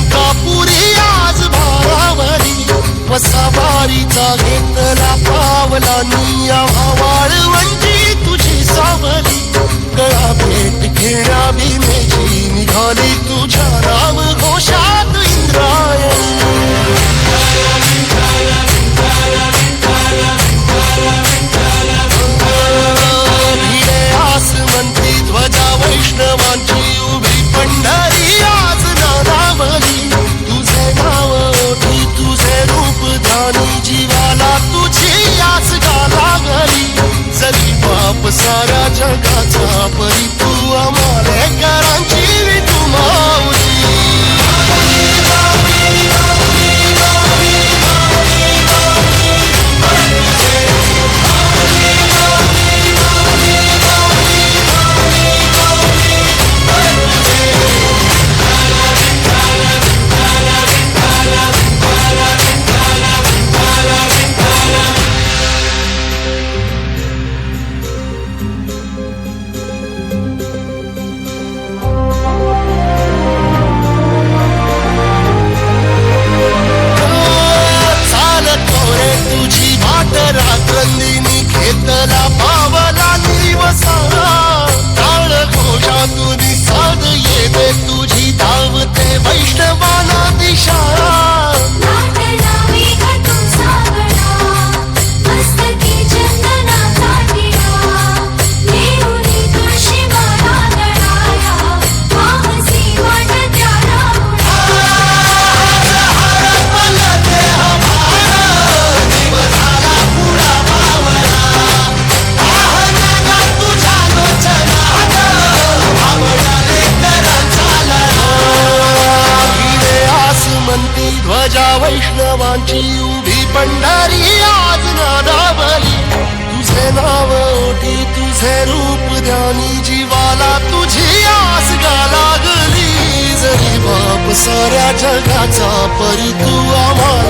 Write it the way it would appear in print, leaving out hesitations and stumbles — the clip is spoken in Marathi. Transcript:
अंकापुरी आज भारावली वसावारीचा घेतला पावला निया वाळवंची तुझी सावली गळा भेट घेण्या भीमेची निघाली तुझ्या राम घोषात इंद्रायणी भिडे आसमंती ध्वजा वैष्णवांची उभी पंढरी आज नारावली तुझे नाव ओठी तुझे रूप ध्यानी जीवाला तुझी आस का लागली जरी बाप साऱ्या जगाचा परी तू आमालेकरांची विठू माऊली रात्रंदिनी घेतला पावला दिवसा काळ घोषातून साध येते तुझी धावते वैष्णवाना दिशा ध्वजा वैष्णवांची उभी पंढरी आज नादावली तुझे नाव ओठी तुझे रूप ध्यानी जीवाला तुझी आस गा लागली जरी बाप साऱ्या जगाचा परी तू आम्हाला